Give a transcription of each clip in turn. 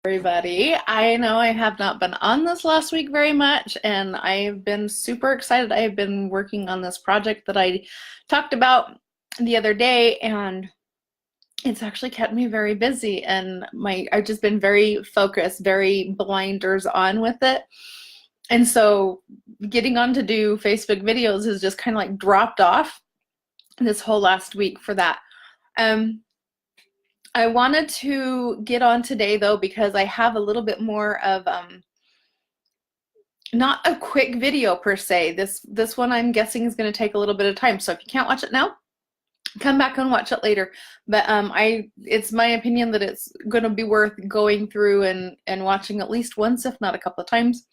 Everybody. I know I have not been on this last week very much, and I've been super excited. I have been working on this project that I talked about the other day, and it's actually kept me very busy, and I've just been very focused, very blinders on with it. And so getting on to do Facebook videos has just kind of like dropped off this whole last week for that. Um, I wanted to get on today though because I have a little bit more of not a quick video per se. This one I'm guessing is going to take a little bit of time. So if you can't watch it now, come back and watch it later. But it's my opinion that it's going to be worth going through and watching at least once, if not a couple of times.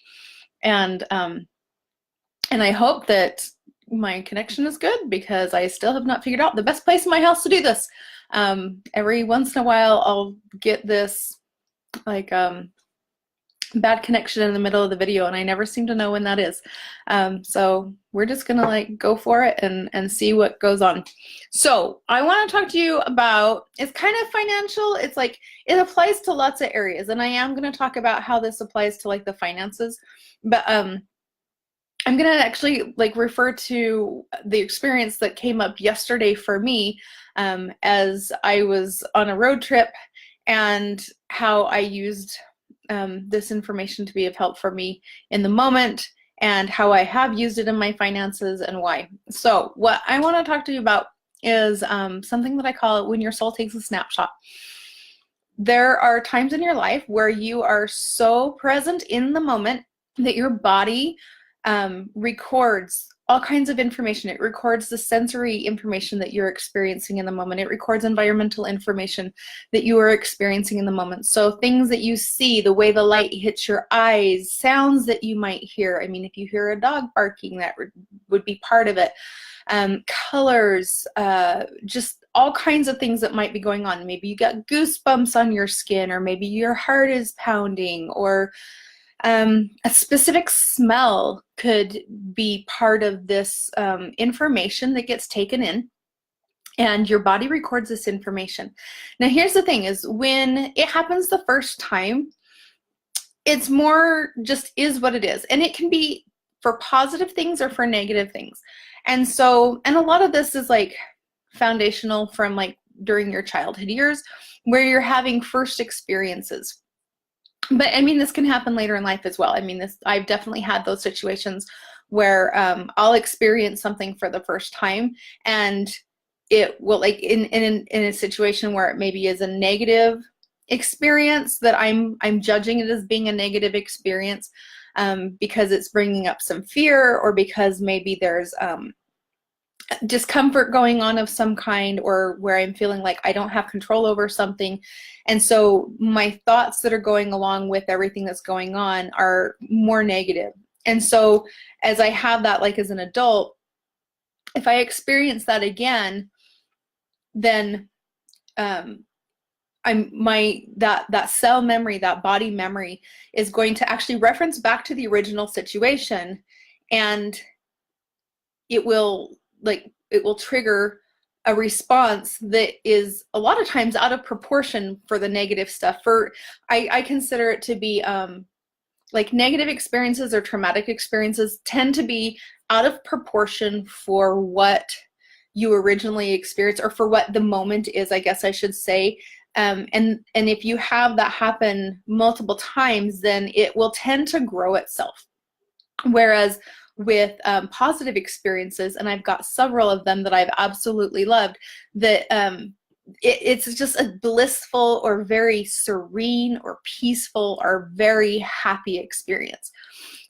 And I hope that my connection is good because I still have not figured out the best place in my house to do this. Every once in a while I'll get this like bad connection in the middle of the video, and I never seem to know when that is. So we're just gonna like go for it and see what goes on. So I want to talk to you about, it's kind of financial. It's like it applies to lots of areas, and I am going to talk about how this applies to like the finances, but I'm gonna actually like refer to the experience that came up yesterday for me as I was on a road trip, and how I used this information to be of help for me in the moment, and how I have used it in my finances and why. So what I want to talk to you about is something that I call it when your soul takes a snapshot. There are times in your life where you are so present in the moment that your body records all kinds of information. It records the sensory information that you're experiencing in the moment. It records environmental information that you are experiencing in the moment. So things that you see, the way the light hits your eyes, sounds that you might hear. I mean, if you hear a dog barking, that would be part of it. Colors, just all kinds of things that might be going on. Maybe you got goosebumps on your skin, or maybe your heart is pounding, or a specific smell could be part of this information that gets taken in, and your body records this information. Now here's the thing, is when it happens the first time, it's more just is what it is, and it can be for positive things or for negative things. And so, and a lot of this is like foundational from like during your childhood years where you're having first experiences. But I mean, this can happen later in life as well. I mean, I've definitely had those situations where I'll experience something for the first time, and it will, like in a situation where it maybe is a negative experience, that I'm judging it as being a negative experience because it's bringing up some fear, or because maybe there's discomfort going on of some kind, or where I'm feeling like I don't have control over something. And so my thoughts that are going along with everything that's going on are more negative. And so as I have that, like as an adult, if I experience that again, then that cell memory, that body memory is going to actually reference back to the original situation, and it will trigger a response that is a lot of times out of proportion for the negative stuff. I consider it to be like negative experiences or traumatic experiences tend to be out of proportion for what you originally experienced, or for what the moment is, I guess I should say. And if you have that happen multiple times, then it will tend to grow itself. Whereas with positive experiences, and I've got several of them that I've absolutely loved, that it's just a blissful or very serene or peaceful or very happy experience.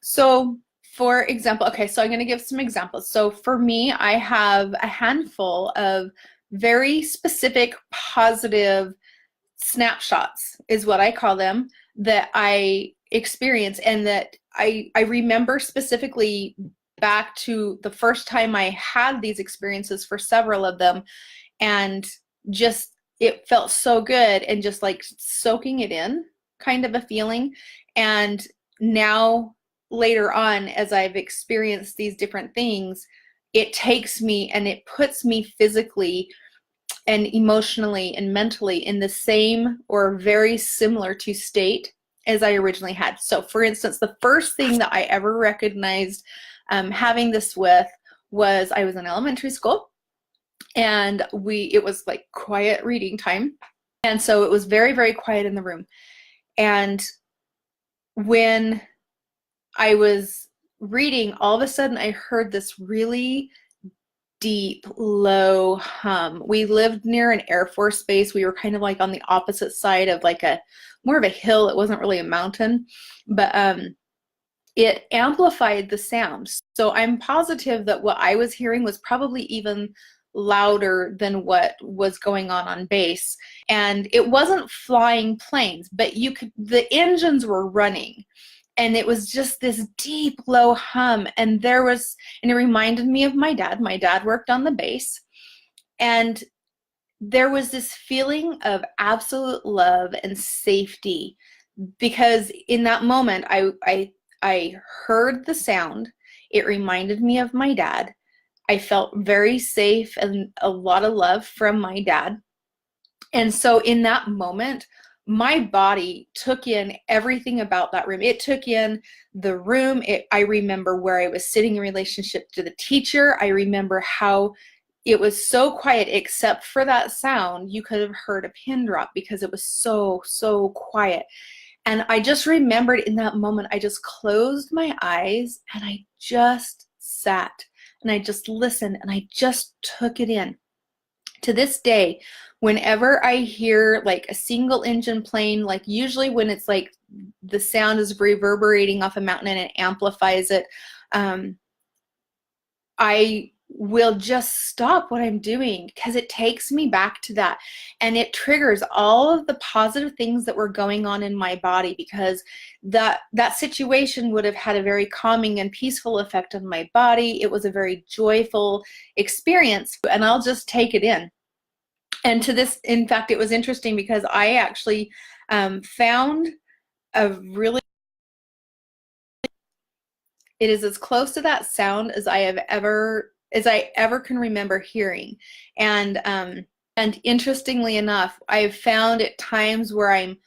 So for example, okay, so I'm going to give some examples. So for me, I have a handful of very specific positive snapshots, is what I call them, that I experience, and that I remember specifically back to the first time I had these experiences, for several of them, and just it felt so good, and just like soaking it in kind of a feeling. And now later on, as I've experienced these different things, it takes me and it puts me physically and emotionally and mentally in the same or very similar to state as I originally had. So for instance, the first thing that I ever recognized having this with was I was in elementary school, and it was like quiet reading time. And so it was very, very quiet in the room. And when I was reading, all of a sudden I heard this really deep, low hum. We lived near an Air Force base. We were kind of like on the opposite side of like more of a hill. It wasn't really a mountain, but it amplified the sound. So I'm positive that what I was hearing was probably even louder than what was going on base. And it wasn't flying planes, but the engines were running. And it was just this deep, low hum. And it reminded me of my dad. My dad worked on the base. And there was this feeling of absolute love and safety, because in that moment, I heard the sound. It reminded me of my dad. I felt very safe and a lot of love from my dad. And so in that moment, my body took in everything about that room. It took in the room. I remember where I was sitting in relationship to the teacher. I remember how it was so quiet, except for that sound. You could have heard a pin drop because it was so, so quiet. And I just remembered in that moment, I just closed my eyes and I just sat and I just listened and I just took it in. To this day, whenever I hear like a single engine plane, like usually when it's like the sound is reverberating off a mountain and it amplifies it, I will just stop what I'm doing because it takes me back to that, and it triggers all of the positive things that were going on in my body, because that situation would have had a very calming and peaceful effect on my body. It was a very joyful experience, and I'll just take it in. And in fact, it was interesting because I actually found a really, it is as close to that sound as I ever can remember hearing. And interestingly enough, I've found at times where I'm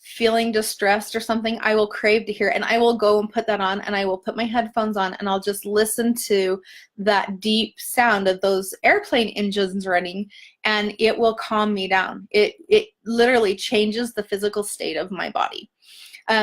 feeling distressed or something, I will crave to hear it, and I will go and put that on, and I will put my headphones on, and I'll just listen to that deep sound of those airplane engines running, and it will calm me down. It literally changes the physical state of my body.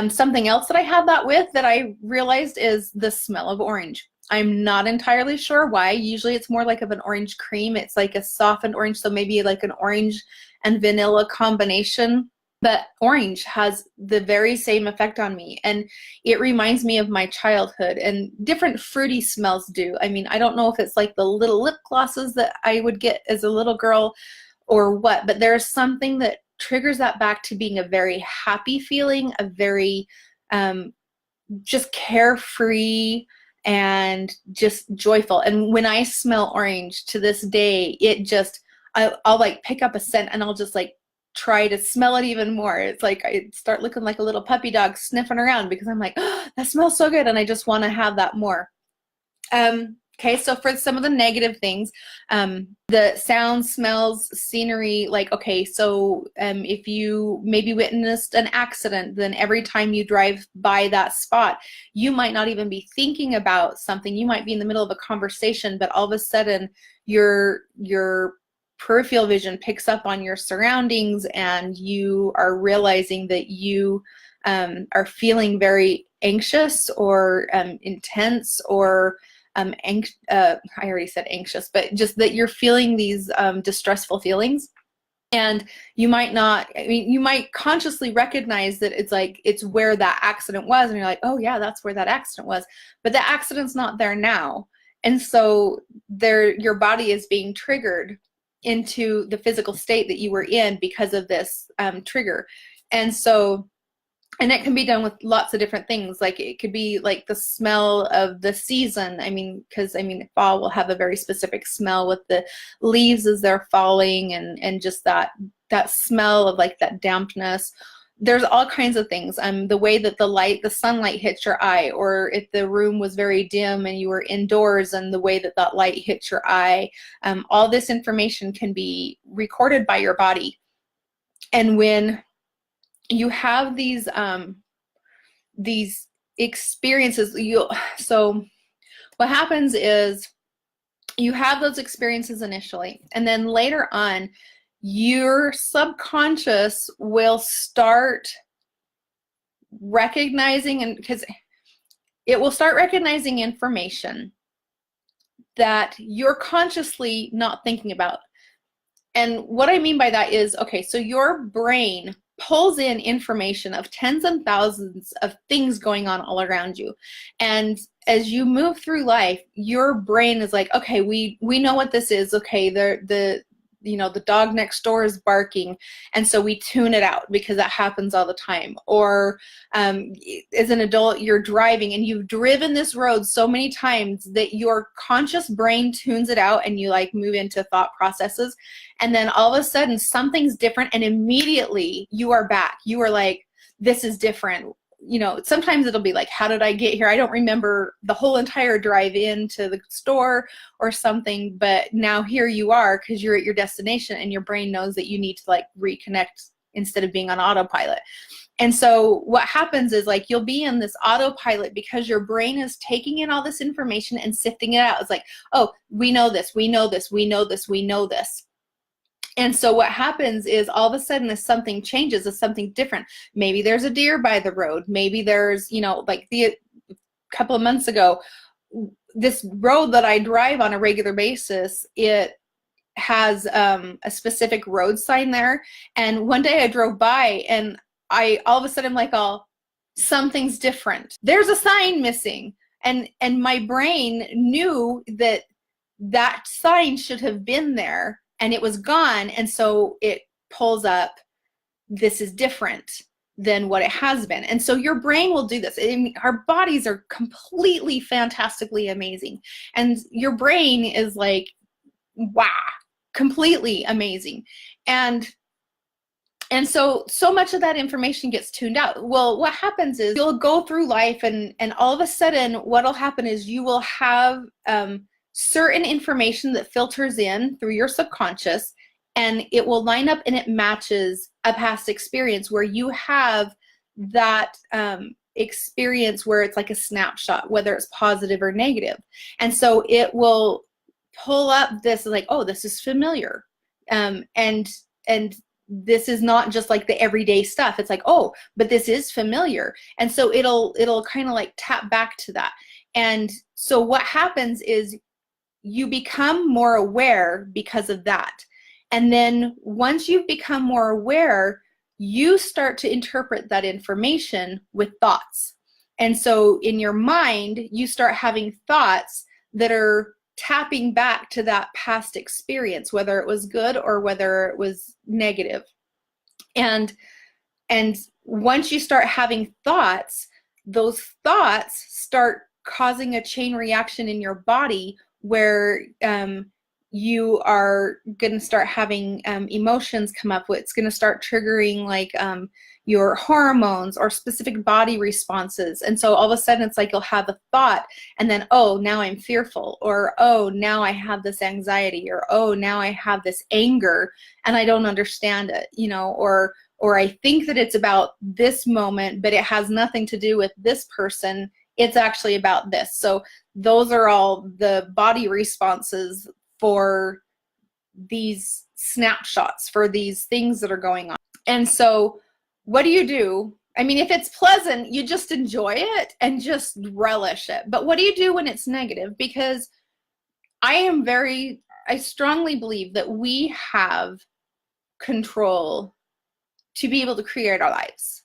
Something else that I had that with that I realized is the smell of orange. I'm not entirely sure why. Usually it's more like of an orange cream. It's like a softened orange, so maybe like an orange and vanilla combination. But orange has the very same effect on me, and it reminds me of my childhood, and different fruity smells do. I mean, I don't know if it's like the little lip glosses that I would get as a little girl or what, but there's something that triggers that back to being a very happy feeling, a very just carefree and just joyful. And when I smell orange to this day, I'll like pick up a scent and I'll just like try to smell it even more. It's like I start looking like a little puppy dog sniffing around because I'm like, oh, that smells so good, and I just want to have that more. Okay, so for some of the negative things, the sounds, smells, scenery, like, okay, so if you maybe witnessed an accident, then every time you drive by that spot, you might not even be thinking about something. You might be in the middle of a conversation, but all of a sudden your peripheral vision picks up on your surroundings, and you are realizing that you are feeling very anxious or intense, or I already said anxious, but just that you're feeling these distressful feelings. And you might not, I mean, you might consciously recognize that it's where that accident was, and you're like, oh yeah, that's where that accident was, but the accident's not there now. And so your body is being triggered into the physical state that you were in because of this trigger. And it can be done with lots of different things. Like it could be like the smell of the season. I mean, because fall will have a very specific smell with the leaves as they're falling, and just that smell of like that dampness. there's all kinds of things. The way that the sunlight hits your eye, or if the room was very dim and you were indoors and the way that that light hits your eye, all this information can be recorded by your body. And when you have these experiences, so what happens is you have those experiences initially, and then later on, your subconscious will start recognizing, and because it will start recognizing information that you're consciously not thinking about. And what I mean by that is, okay, so your brain pulls in information of tens and thousands of things going on all around you. And as you move through life, your brain is like, okay, we know what this is. Okay, the dog next door is barking, and so we tune it out because that happens all the time. Or as an adult, you're driving and you've driven this road so many times that your conscious brain tunes it out, and you like move into thought processes, and then all of a sudden something's different, and immediately you are back. You are like, this is different. Sometimes it'll be like, how did I get here? I don't remember the whole entire drive into the store or something, but now here you are because you're at your destination, and your brain knows that you need to like reconnect instead of being on autopilot. And so what happens is, like, you'll be in this autopilot because your brain is taking in all this information and sifting it out. It's like, oh, we know this, we know this, we know this, we know this. And so what happens is, all of a sudden, if something changes, if something different, maybe there's a deer by the road, maybe there's, like a couple of months ago, this road that I drive on a regular basis, it has a specific road sign there. And one day I drove by, and all of a sudden, I'm like, oh, something's different. There's a sign missing. And my brain knew that that sign should have been there, and it was gone. And so it pulls up, this is different than what it has been. And so your brain will do this. Our bodies are completely fantastically amazing. And your brain is like, wow, completely amazing. And so much of that information gets tuned out. Well, what happens is, you'll go through life, and all of a sudden what'll happen is you will have certain information that filters in through your subconscious, and it will line up and it matches a past experience where you have that experience where it's like a snapshot, whether it's positive or negative. And so it will pull up this, like, oh, this is familiar. And this is not just like the everyday stuff. It's like, oh, but this is familiar. And so it'll kind of like tap back to that. And so what happens is, you become more aware because of that. And then once you've become more aware, you start to interpret that information with thoughts. And so in your mind, you start having thoughts that are tapping back to that past experience, whether it was good or whether it was negative. And once you start having thoughts, those thoughts start causing a chain reaction in your body, where you are going to start having emotions come up. It's going to start triggering like your hormones or specific body responses. And so all of a sudden, it's like you'll have a thought, and then, oh, now I'm fearful, or oh, now I have this anxiety, or oh, now I have this anger and I don't understand it, or I think that it's about this moment, but it has nothing to do with this person. It's actually about this. So those are all the body responses for these snapshots, for these things that are going on. And so what do? I mean, if it's pleasant, you just enjoy it and just relish it. But what do you do when it's negative? Because I strongly believe that we have control to be able to create our lives.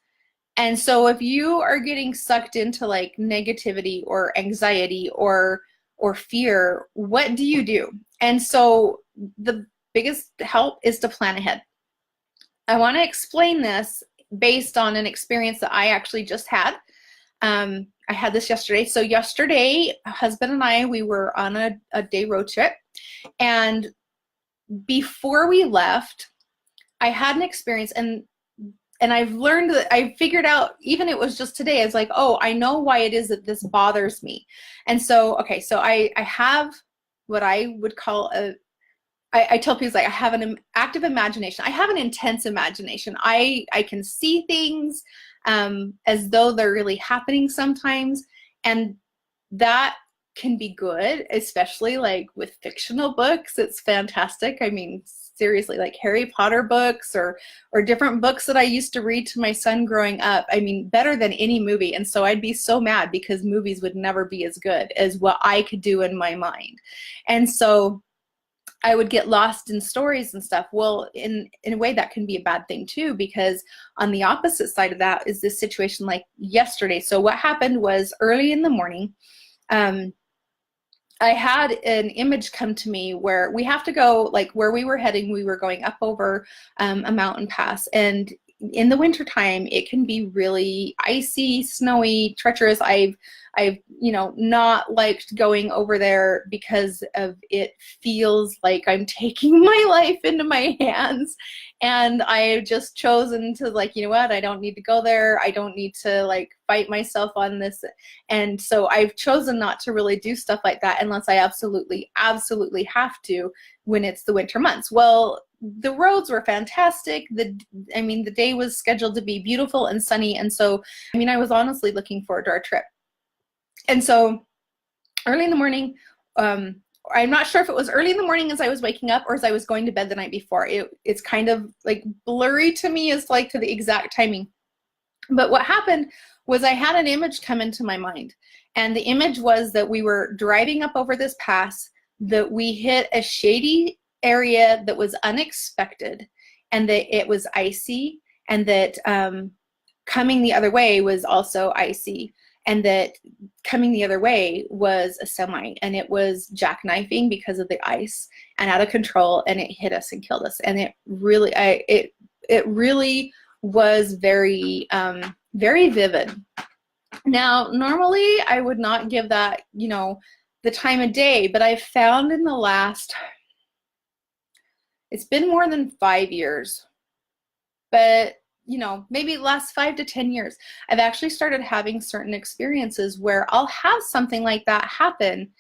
And so if you are getting sucked into like negativity or anxiety or fear, what do? And so the biggest help is to plan ahead. I want to explain this based on an experience that I actually just had. I had this yesterday. So yesterday, husband and I, we were on a day road trip. And before we left, I had an experience, and and I've learned that I figured out, even it was just today, I was like, oh, I know why it is that this bothers me. And so, okay, so I have what I would call I tell people, like, I have an active imagination. I have an intense imagination. I can see things as though they're really happening sometimes. And that can be good, especially like with fictional books. It's fantastic. I mean, seriously, like Harry Potter books or different books that I used to read to my son growing up. I mean, better than any movie. And so I'd be so mad because movies would never be as good as what I could do in my mind. And so I would get lost in stories and stuff. Well, in a way that can be a bad thing too, because on the opposite side of that is this situation like yesterday. So what happened was early in the morning, I had an image come to me where we have to go, like where we were heading, we were going up over a mountain pass. And in the wintertime, it can be really icy, snowy, treacherous. I've not liked going over there because of it feels like I'm taking my life into my hands. And I've just chosen to, like, you know what, I don't need to go there. I don't need to like fight myself on this. And so I've chosen not to really do stuff like that unless I absolutely have to when it's the winter months. Well, the roads were fantastic. The day was scheduled to be beautiful and sunny. And so, I was honestly looking forward to our trip. And so early in the morning, I'm not sure if it was early in the morning as I was waking up or as I was going to bed the night before. It's kind of like blurry to me as like to the exact timing. But what happened was I had an image come into my mind. And the image was that we were driving up over this pass, that we hit a shady area that was unexpected, and that it was icy, and that coming the other way was also icy, and that coming the other way was a semi, and it was jackknifing because of the ice and out of control, and it hit us and killed us. And it really, it really was very, very vivid. Now, normally I would not give that, the time of day, but I've found in the last, it's been more than 5 years, but maybe the last 5 to 10 years, I've actually started having certain experiences where I'll have something like that happen,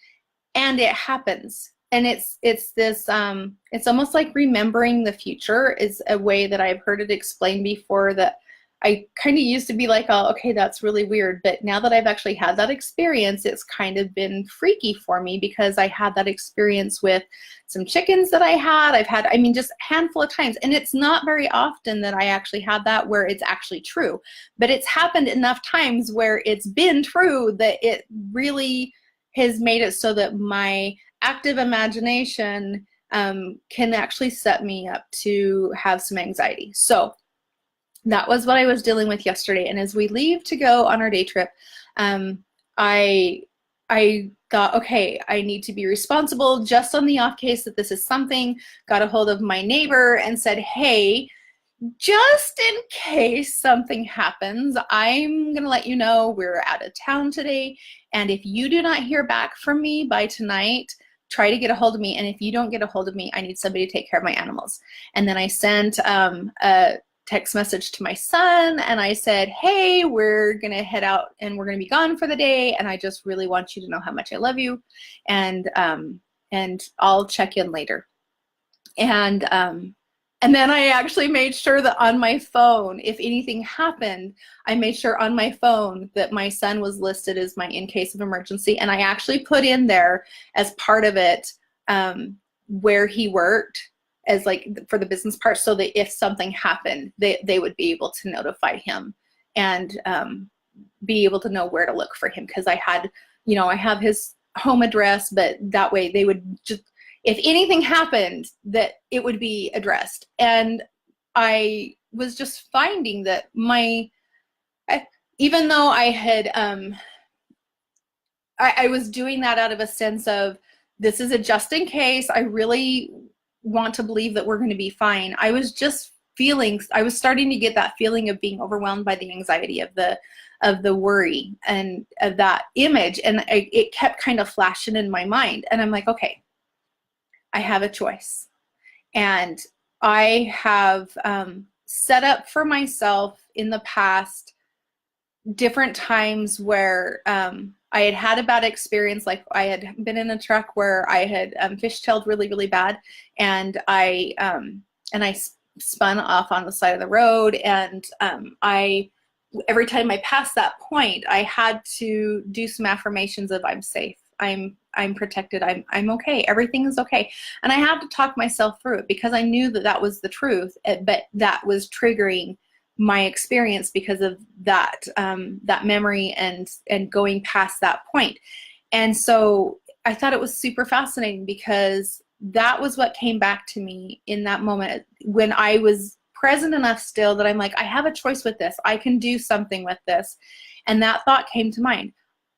and it happens. And it's this, it's almost like remembering the future is a way that I've heard it explained before, that I kind of used to be like, oh, okay, that's really weird. But now that I've actually had that experience, it's kind of been freaky for me, because I had that experience with some chickens that I had. I've had, just a handful of times. And it's not very often that I actually had that where it's actually true. But it's happened enough times where it's been true that it really has made it so that my active imagination can actually set me up to have some anxiety. So that was what I was dealing with yesterday. And as we leave to go on our day trip, I thought, okay, I need to be responsible just on the off case that this is something. Got a hold of my neighbor and said, hey, just in case something happens, I'm going to let you know we're out of town today. And if you do not hear back from me by tonight, try to get a hold of me. And if you don't get a hold of me, I need somebody to take care of my animals. And then I sent a text message to my son, and I said, hey, we're gonna head out and we're gonna be gone for the day, and I just really want you to know how much I love you, and I'll check in later. And then I actually made sure that on my phone, if anything happened, I made sure on my phone that my son was listed as my in case of emergency, and I actually put in there as part of it where he worked, as like for the business part, so that if something happened, they would be able to notify him and be able to know where to look for him. Because I had, I have his home address, but that way they would just, if anything happened, that it would be addressed. And I was just finding that even though I had, I was doing that out of a sense of, this is a just in case, I really want to believe that we're going to be fine. I was just I was starting to get that feeling of being overwhelmed by the anxiety of the worry and of that image. And it kept kind of flashing in my mind. And I'm like, okay, I have a choice. And I have set up for myself in the past different times where I had had a bad experience. Like I had been in a truck where I had fishtailed really, really bad, and I spun off on the side of the road, and every time I passed that point, I had to do some affirmations of I'm safe, I'm protected, I'm okay, everything is okay. And I had to talk myself through it because I knew that that was the truth, but that was triggering my experience because of that that memory and going past that point. And so I thought it was super fascinating because that was what came back to me in that moment when I was present enough still that I'm like, I have a choice with this. I can do something with this. And that thought came to mind.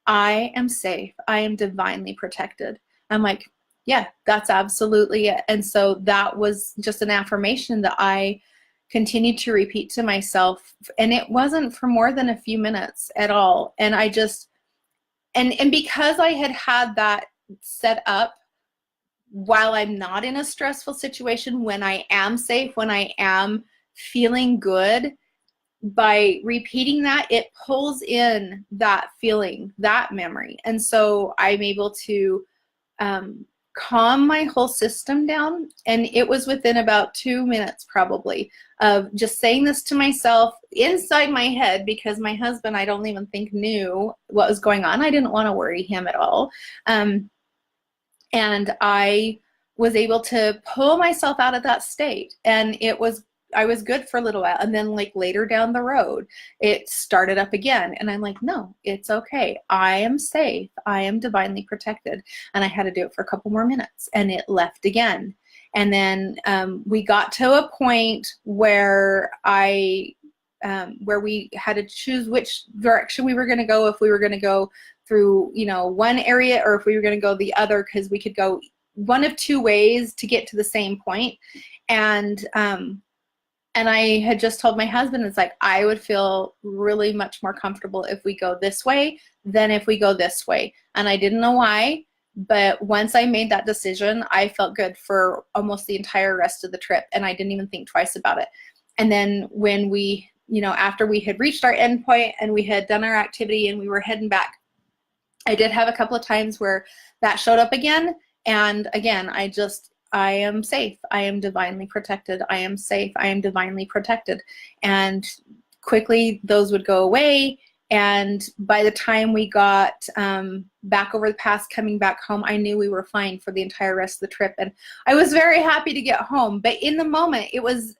I am safe. I am divinely protected. I'm like, yeah, that's absolutely it. And so that was just an affirmation that I continued to repeat to myself. And it wasn't for more than a few minutes at all. And I just, and because I had had that set up while I'm not in a stressful situation, when I am safe, when I am feeling good, by repeating that, it pulls in that feeling, that memory. And so I'm able to calm my whole system down. And it was within about 2 minutes probably of just saying this to myself inside my head, because my husband, I don't even think knew what was going on. I didn't want to worry him at all. And I was able to pull myself out of that state. And I was good for a little while. And then like later down the road, it started up again. And I'm like, no, it's okay. I am safe. I am divinely protected. And I had to do it for a couple more minutes and it left again. And then we got to a point where where we had to choose which direction we were going to go, if we were going to go through, one area, or if we were going to go the other, because we could go one of two ways to get to the same point. And I had just told my husband, it's like, I would feel really much more comfortable if we go this way than if we go this way. And I didn't know why, but once I made that decision, I felt good for almost the entire rest of the trip. And I didn't even think twice about it. And then when we, after we had reached our end point and we had done our activity and we were heading back, I did have a couple of times where that showed up again. And again, I am safe. I am divinely protected. I am safe. I am divinely protected. And quickly those would go away. And by the time we got back over the pass, coming back home, I knew we were fine for the entire rest of the trip. And I was very happy to get home. But in the moment, it was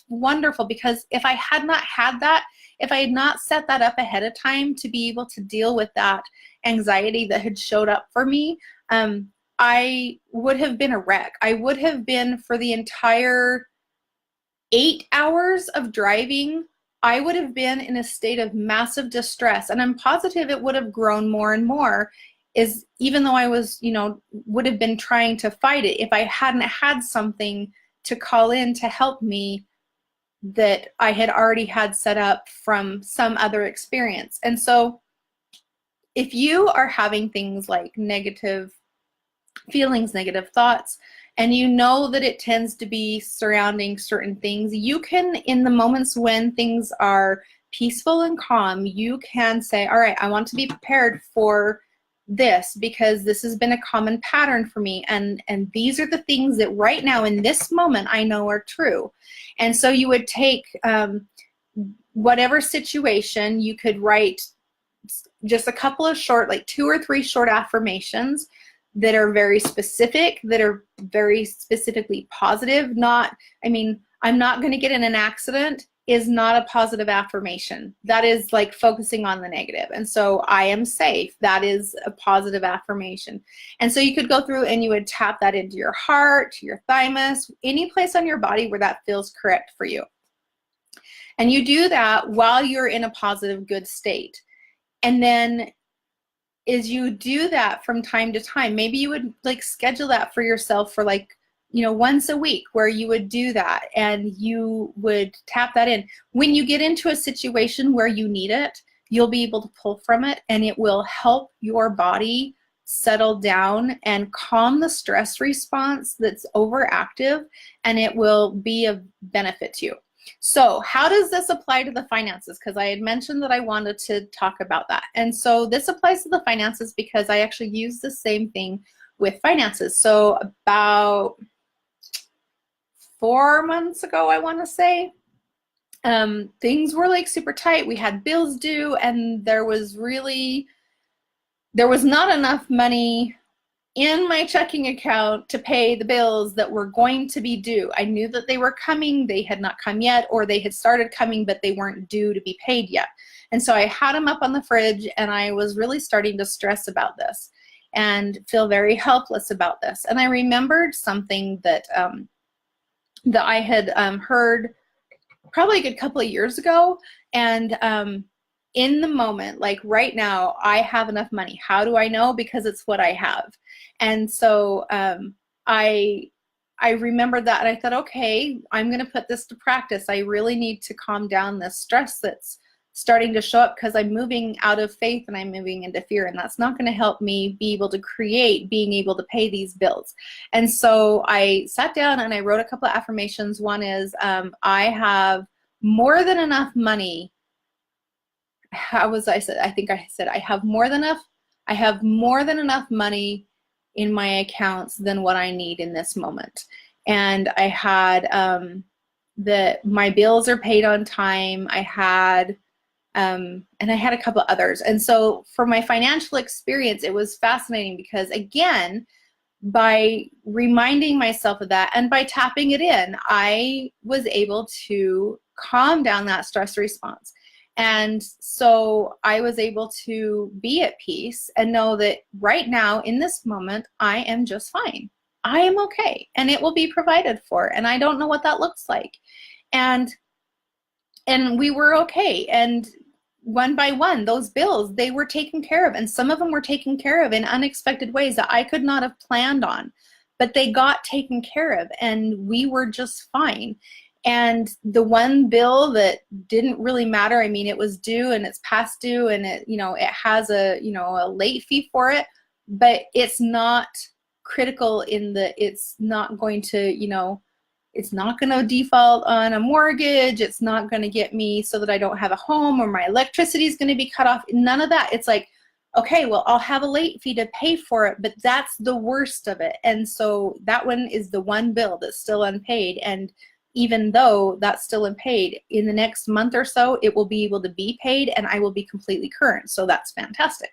wonderful, because if I had not had that, if I had not set that up ahead of time to be able to deal with that anxiety that had showed up for me, I would have been a wreck. I would have been, for the entire 8 hours of driving, I would have been in a state of massive distress. And I'm positive it would have grown more and more, even though I was, would have been trying to fight it, if I hadn't had something to call in to help me that I had already had set up from some other experience. And so if you are having things like negative feelings, negative thoughts, and you know that it tends to be surrounding certain things, you can, in the moments when things are peaceful and calm, you can say, all right, I want to be prepared for this, because this has been a common pattern for me, and these are the things that right now in this moment I know are true. And so you would take whatever situation, you could write just a couple of short, like 2 or 3 short affirmations that are very specific, that are very specifically positive. I'm not going to get in an accident is not a positive affirmation. That is like focusing on the negative. And so I am safe, that is a positive affirmation. And so you could go through and you would tap that into your heart, your thymus, any place on your body where that feels correct for you. And you do that while you're in a positive, good state. And then as you do that from time to time, maybe you would like schedule that for yourself for once a week, where you would do that and you would tap that in. When you get into a situation where you need it, you'll be able to pull from it, and it will help your body settle down and calm the stress response that's overactive, and it will be of benefit to you. So how does this apply to the finances? Because I had mentioned that I wanted to talk about that. And so this applies to the finances because I actually use the same thing with finances. So about 4 months ago, I want to say, things were like super tight. We had bills due, and there was not enough money in my checking account to pay the bills that were going to be due. I knew that they were coming. They had not come yet, or they had started coming, but they weren't due to be paid yet. And so I had them up on the fridge, and I was really starting to stress about this and feel very helpless about this. And I remembered something that that I had heard probably a good couple of years ago. And in the moment, like right now, I have enough money. How do I know? Because it's what I have. And so I remembered that, and I thought, okay, I'm going to put this to practice. I really need to calm down this stress that's starting to show up, because I'm moving out of faith and I'm moving into fear, and that's not going to help me be able to create being able to pay these bills. And so I sat down and I wrote a couple of affirmations. One is, I have more than enough money. How was I said? I think I said I have more than enough money in my accounts than what I need in this moment. And I had that my bills are paid on time. I had and I had a couple others. And so for my financial experience, it was fascinating because, again, by reminding myself of that and by tapping it in, I was able to calm down that stress response. And so I was able to be at peace and know that right now in this moment, I am just fine. I am okay, and it will be provided for. And I don't know what that looks like. And we were okay. And one by one, those bills, they were taken care of. And some of them were taken care of in unexpected ways that I could not have planned on, but they got taken care of, and we were just fine. And the one bill that didn't really matter, I mean, it was due and it's past due, and it, it has a, a late fee for it, but it's not critical in the, it's not going to, it's not going to default on a mortgage. It's not going to get me so that I don't have a home, or my electricity is going to be cut off. None of that. It's like, okay, well, I'll have a late fee to pay for it, but that's the worst of it. And so that one is the one bill that's still unpaid. And even though that's still unpaid, in the next month or so, it will be able to be paid, and I will be completely current. So that's fantastic.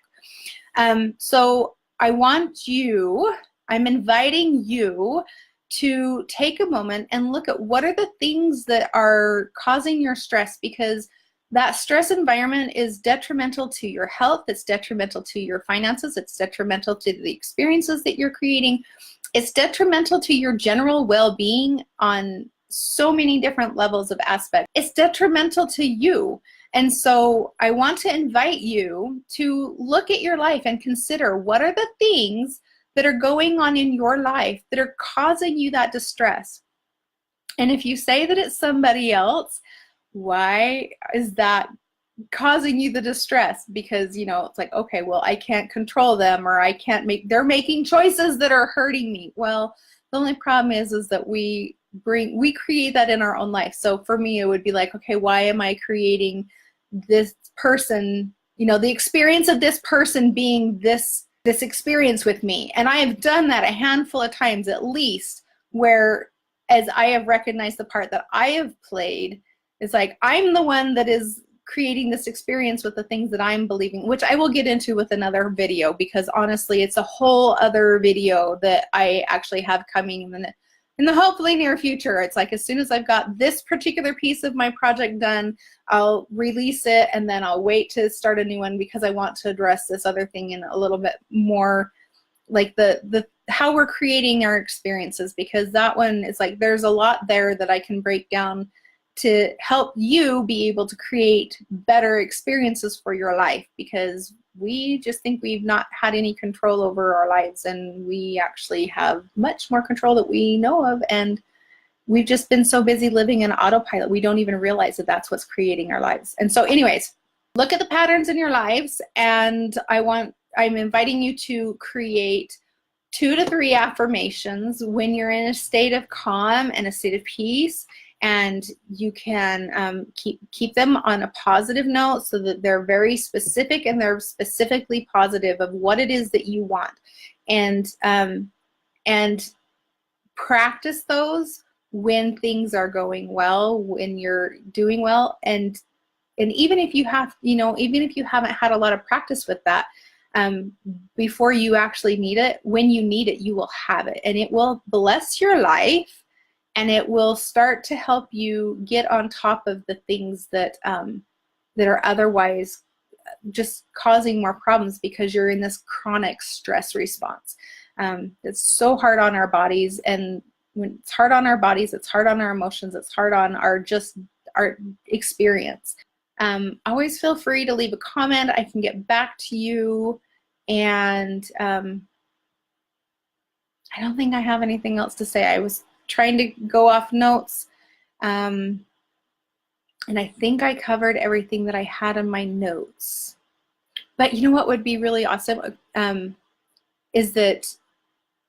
So I'm inviting you to take a moment and look at what are the things that are causing your stress, because that stress environment is detrimental to your health, it's detrimental to your finances, it's detrimental to the experiences that you're creating, it's detrimental to your general well-being on so many different levels of aspect. It's detrimental to you. And so I want to invite you to look at your life and consider, what are the things that are going on in your life that are causing you that distress? And if you say that it's somebody else, why is that causing you the distress? Because, it's like, okay, well, I can't control them, or they're making choices that are hurting me. Well, the only problem is that we create that in our own life. So for me, it would be like, okay, why am I creating this person, the experience of this person being this experience with me? And I have done that a handful of times at least, where as I have recognized the part that I have played, it's like I'm the one that is creating this experience with the things that I'm believing, which I will get into with another video, because honestly, it's a whole other video that I actually have coming in the hopefully near future. It's like, as soon as I've got this particular piece of my project done, I'll release it, and then I'll wait to start a new one, because I want to address this other thing in a little bit more, like the how we're creating our experiences, because that one is like, there's a lot there that I can break down to help you be able to create better experiences for your life, because we just think we've not had any control over our lives, and we actually have much more control that we know of, and we've just been so busy living in autopilot, we don't even realize that that's what's creating our lives. And so anyways, look at the patterns in your lives, and I'm inviting you to create 2 to 3 affirmations when you're in a state of calm and a state of peace, and you can keep them on a positive note so that they're very specific and they're specifically positive of what it is that you want. And practice those when things are going well, when you're doing well, and even if you have, even if you haven't had a lot of practice with that, before you actually need it, when you need it, you will have it, and it will bless your life, and it will start to help you get on top of the things that that are otherwise just causing more problems because you're in this chronic stress response. It's so hard on our bodies, and when it's hard on our bodies, it's hard on our emotions, it's hard on our experience. Always feel free to leave a comment. I can get back to you, and I don't think I have anything else to say. I was trying to go off notes, and I think I covered everything that I had in my notes. But you know what would be really awesome is that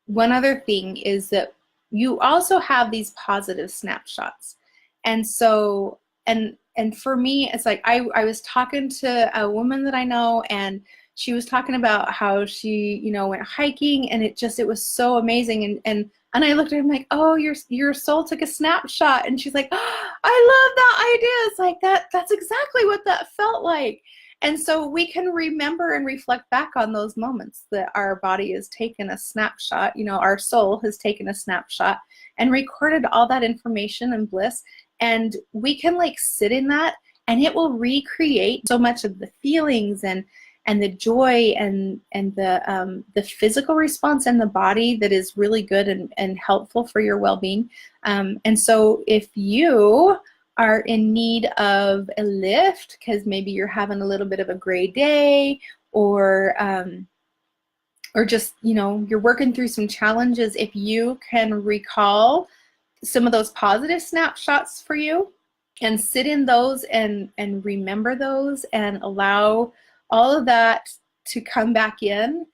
one other thing is that you also have these positive snapshots. And so, and for me, it's like I was talking to a woman that I know, and she was talking about how she, went hiking, and it was so amazing. And I looked at her, I'm like, oh, your soul took a snapshot. And she's like, oh, I love that idea. It's like that's exactly what that felt like. And so we can remember and reflect back on those moments that our body has taken a snapshot, our soul has taken a snapshot and recorded all that information and bliss. And we can sit in that, and it will recreate so much of the feelings and the joy and the physical response in the body that is really good and helpful for your well-being. And so if you are in need of a lift because maybe you're having a little bit of a gray day, or just you're working through some challenges, if you can recall some of those positive snapshots for you and sit in those and remember those and allow all of that to come back in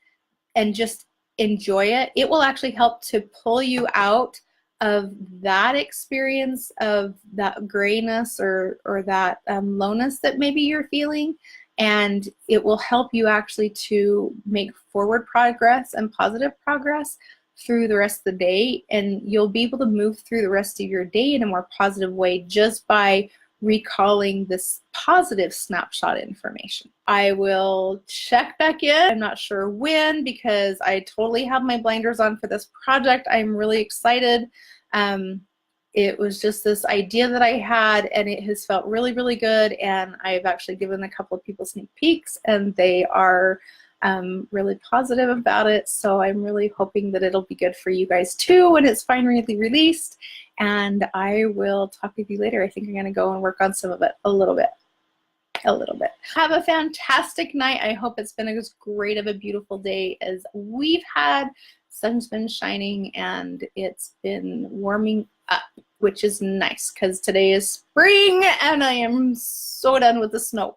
and just enjoy it, it will actually help to pull you out of that experience of that grayness or that lowness that maybe you're feeling, and it will help you actually to make forward progress and positive progress through the rest of the day, and you'll be able to move through the rest of your day in a more positive way just by recalling this positive snapshot information. I will check back in. I'm not sure when, because I totally have my blinders on for this project. I'm really excited. It was just this idea that I had, and it has felt really, really good, and I've actually given a couple of people sneak peeks, and they are really positive about it. So I'm really hoping that it'll be good for you guys too when it's finally released. And I will talk with you later. I think I'm gonna go and work on some of it a little bit. Have a fantastic night. I hope it's been as great of a beautiful day as we've had. Sun's been shining and it's been warming up, which is nice because today is spring and I am so done with the snow.